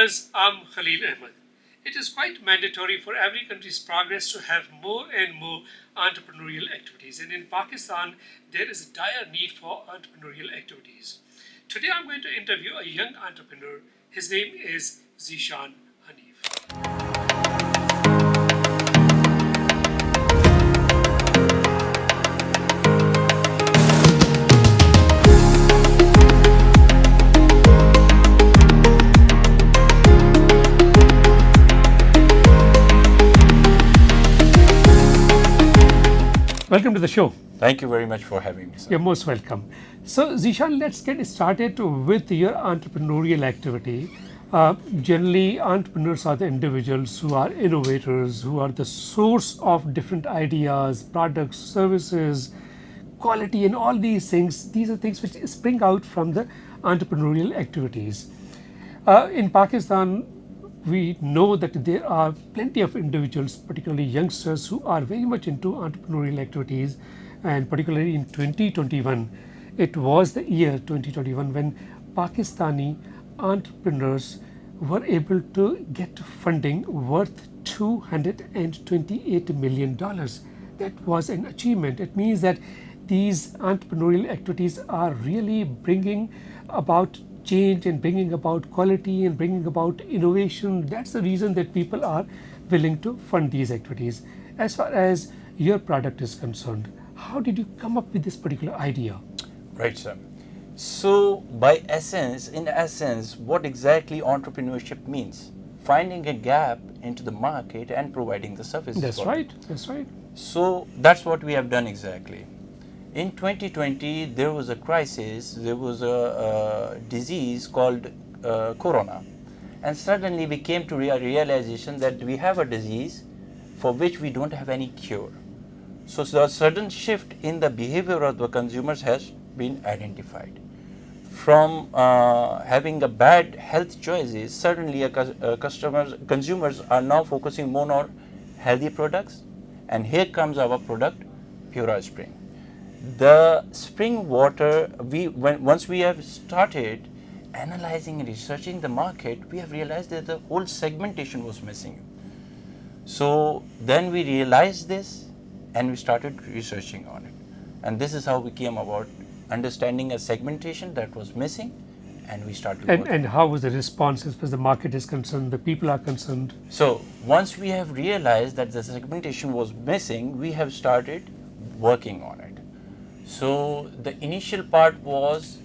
viewers, I'm Khalil Ahmed. It is quite mandatory for every country's progress to have more and more entrepreneurial activities. And in Pakistan, there is a dire need for entrepreneurial activities. Today, I'm going to interview a young entrepreneur. His name is Zeeshan Hanif. Welcome to the show. Thank you very much for having me, sir. You're most welcome. So, Zeeshan, let's get started with your entrepreneurial activity. Generally, entrepreneurs are the individuals who are innovators, who are the source of different ideas, products, services, quality, and all these things. These are things which spring out from the entrepreneurial activities. In Pakistan, we know that there are plenty of individuals, particularly youngsters, who are very much into entrepreneurial activities, and particularly in 2021, it was the year 2021 when Pakistani entrepreneurs were able to get funding worth $228 million. That was an achievement. It means that these entrepreneurial activities are really bringing about change and bringing about quality and bringing about innovation. That's the reason that people are willing to fund these activities. As far as your product is concerned, how did you come up with this particular idea? Right, sir. So, in essence, what exactly entrepreneurship means? Finding a gap into the market and providing the services. That's right. That's right. So, that's what we have done exactly. In 2020, there was a crisis, there was a disease called Corona. And suddenly we came to a realization that we have a disease for which we don't have any cure. So the sudden shift in the behavior of the consumers has been identified. From having a bad health choices, suddenly consumers are now focusing more on healthy products. And here comes our product, Pura Spring. The spring water, once we have started analyzing and researching the market, we have realized that the whole segmentation was missing. So then we realized this and we started researching on it. And this is how we came about understanding a segmentation that was missing, and we started working. And how was the response as far as the market is concerned, the people are concerned? So once we have realized that the segmentation was missing, we have started working on it. So the initial part was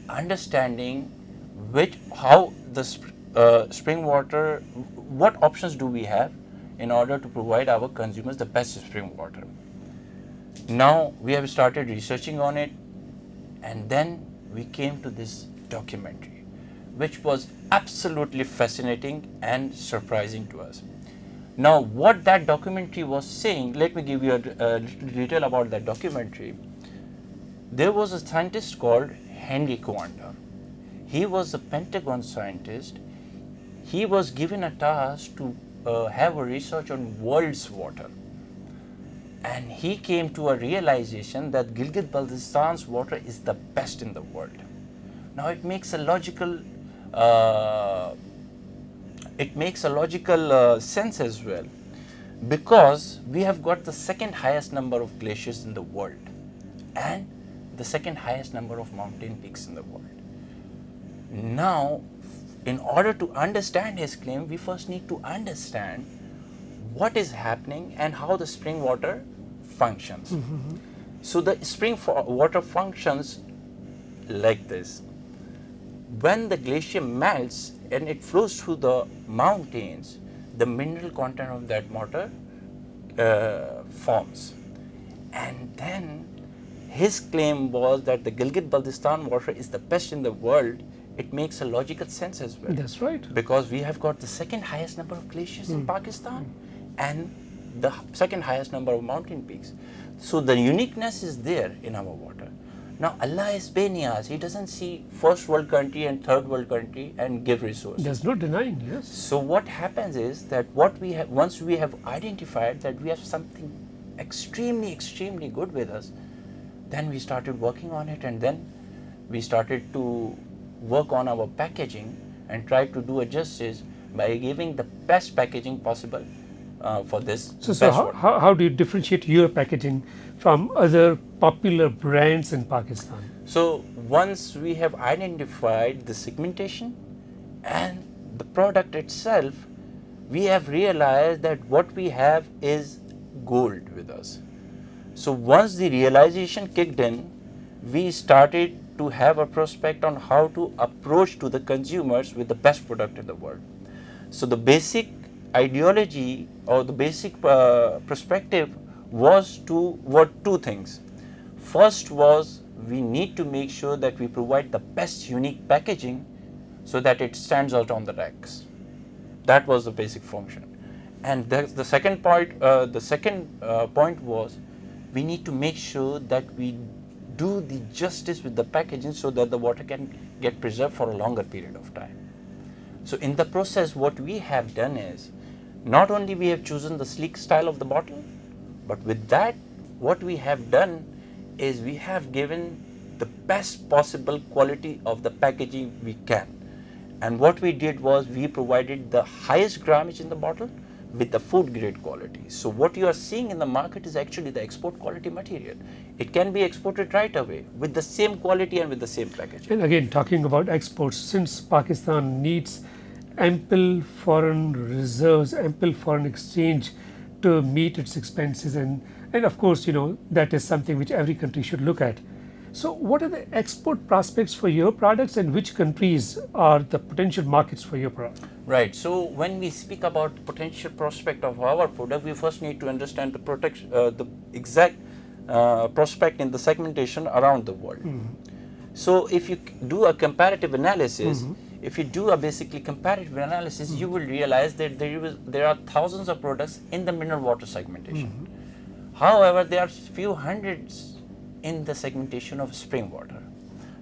understanding how the spring water, what options do we have in order to provide our consumers the best spring water. Now we have started researching on it, and then we came to this documentary, which was absolutely fascinating and surprising to us. Now what that documentary was saying, let me give you a little detail about that documentary. There was a scientist called Henry Coanda. He was a Pentagon scientist. He was given a task to have a research on world's water. And he came to a realization that Gilgit-Baltistan's water is the best in the world. Now it makes a logical sense as well, because we have got the second highest number of glaciers in the world and the second highest number of mountain peaks in the world. Now, in order to understand his claim, we first need to understand what is happening and how the spring water functions. Mm-hmm. So the spring water functions like this. When the glacier melts and it flows through the mountains, the mineral content of that water forms. And then his claim was that the Gilgit-Baltistan water is the best in the world. It makes a logical sense as well. That's right. Because we have got the second highest number of glaciers in Pakistan and the second highest number of mountain peaks. So the uniqueness is there in our water. Now Allah is Beniyaz. He doesn't see first world country and third world country and give resources. There's no denying, yes. So what happens is that once we have identified that we have something extremely good with us, then we started working on it, and then we started to work on our packaging and try to do a justice by giving the best packaging possible for this. So how do you differentiate your packaging from other popular brands in Pakistan? So once we have identified the segmentation and the product itself, we have realized that what we have is gold with us. So once the realization kicked in, we started to have a prospect on how to approach to the consumers with the best product in the world. So the basic ideology or the basic perspective was two things. First was we need to make sure that we provide the best unique packaging so that it stands out on the racks. That was the basic function. And the second point, point was we need to make sure that we do the justice with the packaging so that the water can get preserved for a longer period of time. So in the process, what we have done is not only we have chosen the sleek style of the bottle, but with that, what we have done is we have given the best possible quality of the packaging we can. And what we did was we provided the highest grammage in the bottle with the food grade quality. So what you are seeing in the market is actually the export quality material. It can be exported right away with the same quality and with the same packaging. And again, talking about exports, since Pakistan needs ample foreign reserves, ample foreign exchange to meet its expenses, and of course, that is something which every country should look at. So what are the export prospects for your products, and which countries are the potential markets for your product? Right. So when we speak about potential prospect of our product, we first need to understand the exact prospect in the segmentation around the world. So if you do a comparative analysis, if you do a basically comparative analysis, you will realize that there are thousands of products in the mineral water segmentation. However, there are few hundreds in the segmentation of spring water.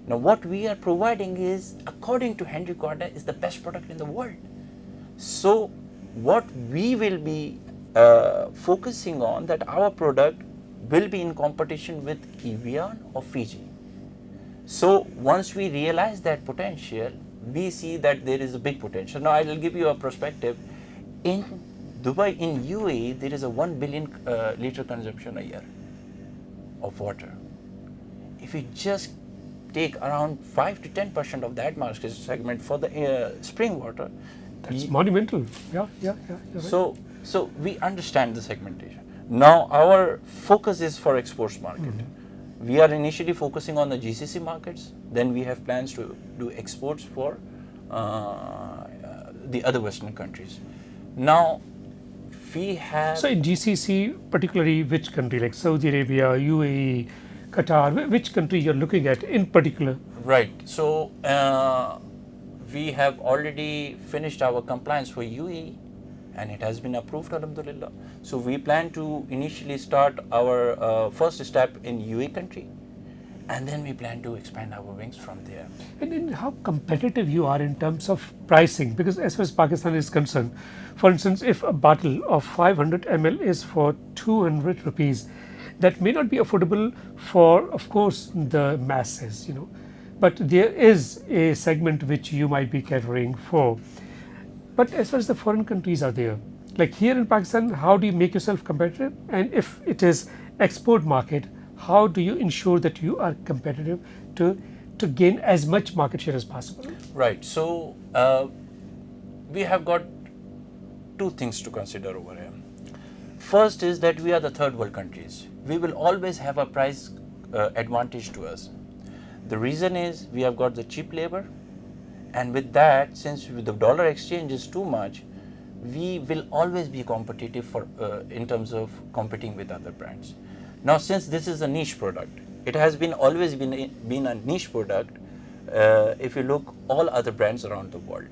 Now what we are providing is, according to Henry Carter, is the best product in the world. So what we will be focusing on, that our product will be in competition with Evian or Fiji. So once we realize that potential, we see that there is a big potential. Now I will give you a perspective. In Dubai, in UAE, there is a 1 billion liter consumption a year of water. If we just take around 5 to 10% of that market segment for the spring water, that's monumental. Yeah. So we understand the segmentation. Now our focus is for exports market. We are initially focusing on the GCC markets. Then we have plans to do exports for the other Western countries. Now we have. So in GCC, particularly which country, like Saudi Arabia, UAE, Qatar, which country you're looking at in particular? Right. So we have already finished our compliance for UAE, and it has been approved, alhamdulillah. So we plan to initially start our first step in UAE country, and then we plan to expand our wings from there. And then how competitive you are in terms of pricing, because as far as Pakistan is concerned, for instance, if a bottle of 500 ml is for 200 rupees, that may not be affordable for, of course, the masses, but there is a segment which you might be catering for. But as far as the foreign countries are there, like here in Pakistan, how do you make yourself competitive? And if it is export market, how do you ensure that you are competitive to gain as much market share as possible? Right. So we have got two things to consider over here. First is that we are the third world countries. We will always have a price advantage to us. The reason is we have got the cheap labor, and with that, since the dollar exchange is too much, we will always be competitive in terms of competing with other brands. Now, since this is a niche product, it has always been a niche product. If you look all other brands around the world,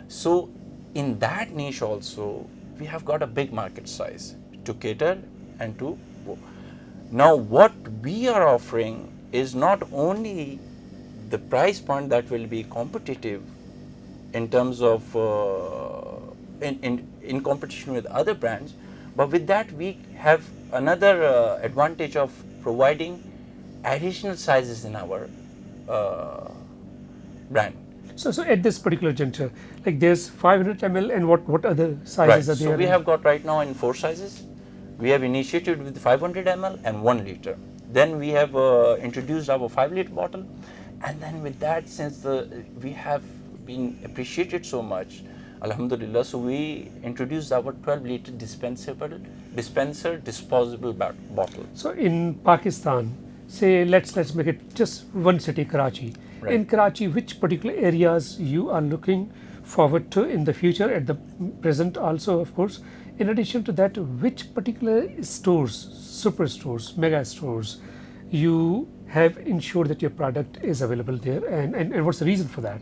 so in that niche also we have got a big market size to cater and to. Now, what we are offering is not only the price point that will be competitive in terms of in competition with other brands, but with that we have another advantage of providing additional sizes in our brand. So at this particular juncture, like there's 500 ml, and what other sizes Right. are there? So we have got right now in 4 sizes. We have initiated with 500 ml and 1 liter. Then we have introduced our 5-liter bottle, and then with that, since we have been appreciated so much, Alhamdulillah, so we introduced our 12-liter dispenser disposable bottle. So in Pakistan, say let's make it just one city, Karachi. Right. In Karachi, which particular areas you are looking forward to in the future, at the present also, of course. In addition to that, which particular stores, superstores, mega stores, you have ensured that your product is available there, and what's the reason for that?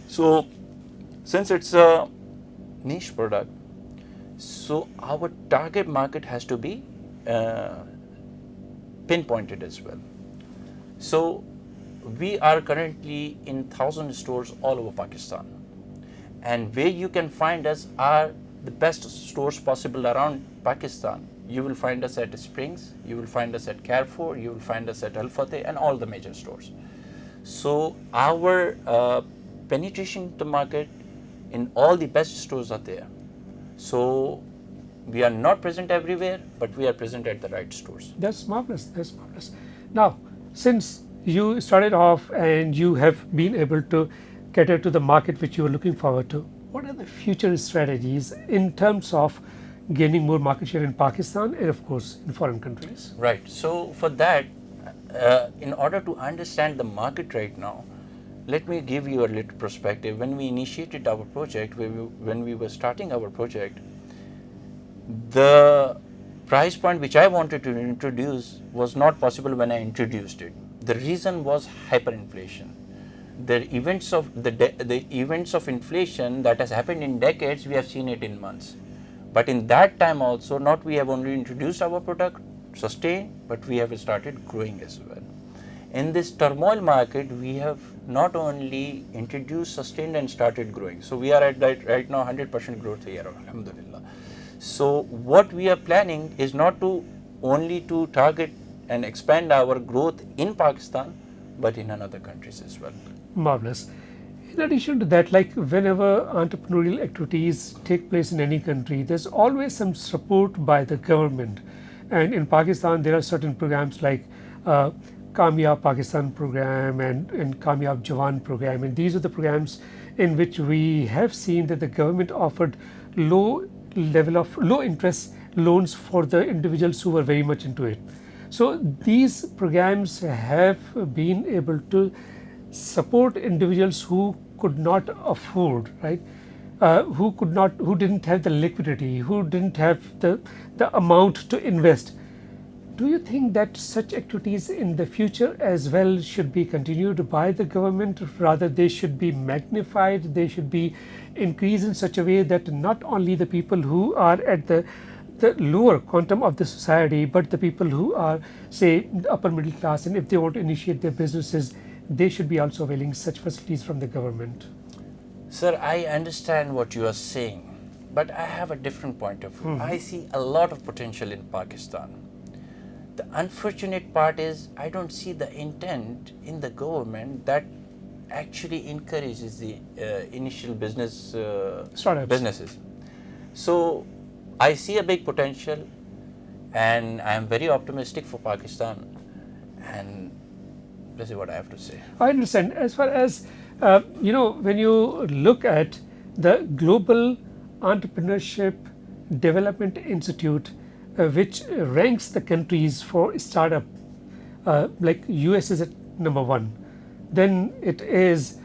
So, since it's a niche product, so our target market has to be pinpointed as well. So, we are currently in 1,000 stores all over Pakistan, and where you can find us are the best stores possible around Pakistan. You will find us at Springs, you will find us at Carrefour, you will find us at Al Fateh, and all the major stores. So our penetration to market in all the best stores are there. So we are not present everywhere, but we are present at the right stores. That's marvelous. That's marvelous. Now, since you started off and you have been able to cater to the market which you were looking forward to, what are the future strategies in terms of gaining more market share in Pakistan and of course in foreign countries? Right. So for that, in order to understand the market right now, let me give you a little perspective. When we initiated our project, when we were starting our project, the price point which I wanted to introduce was not possible when I introduced it. The reason was hyperinflation. The events of inflation that has happened in decades, we have seen it in months. But in that time also, not we have only introduced our product, sustained, but we have started growing as well. In this turmoil market, we have not only introduced, sustained, and started growing. So we are at right now 100% growth here, alhamdulillah. So what we are planning is not to only to target and expand our growth in Pakistan, but in another countries as well. Marvelous. In addition to that, like whenever entrepreneurial activities take place in any country, there's always some support by the government. And in Pakistan, there are certain programs like Kamyab Pakistan program and Kamyab Jawan program. And these are the programs in which we have seen that the government offered low interest loans for the individuals who were very much into it. So these programs have been able to support individuals who could not afford, right? Who didn't have the liquidity, who didn't have the amount to invest. Do you think that such activities in the future as well should be continued by the government? Rather, they should be magnified, they should be increased in such a way that not only the people who are at the lower quantum of the society, but the people who are, say, upper middle class, and if they want to initiate their businesses, they should be also availing such facilities from the government. Sir, I understand what you are saying, but I have a different point of view. I see a lot of potential in Pakistan. The unfortunate part is I don't see the intent in the government that actually encourages the initial businesses. So I see a big potential, and I am very optimistic for Pakistan, and this is what I have to say. I understand. As far as when you look at the Global Entrepreneurship Development Institute, which ranks the countries for startup, like US is at number 1, then it is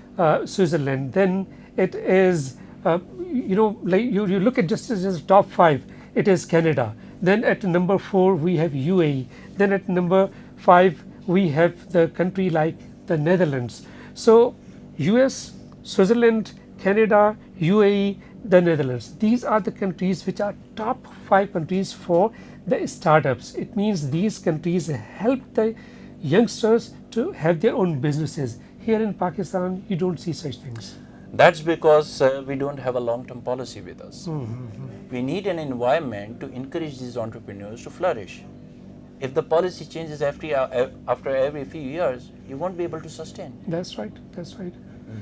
Switzerland, then it is like you look at just as top 5, it is Canada. Then at number 4 we have UAE. Then at number 5 we have the country like the Netherlands. So US, Switzerland, Canada, UAE, the Netherlands. These are the countries which are top 5 countries for the startups. It means these countries help the youngsters to have their own businesses. Here in Pakistan, you don't see such things. That's because we don't have a long-term policy with us. We need an environment to encourage these entrepreneurs to flourish. If the policy changes after every few years, you won't be able to sustain. That's right. That's right.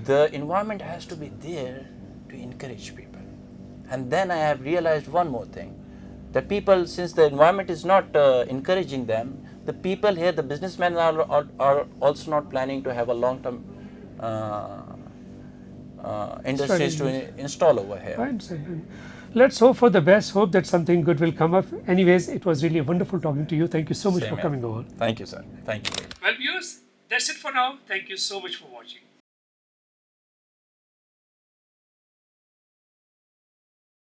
the environment has to be there to encourage people. And then I have realized one more thing, that people, since the environment is not encouraging them, the people here, the businessmen are also not planning to have a long-term industries to install over here. I understand. Let's hope for the best, hope that something good will come up. Anyways, it was really wonderful talking to you. Thank you so much Same for here. coming over. Thank you, sir. Thank you. Well, viewers, that's it for now. Thank you so much for watching.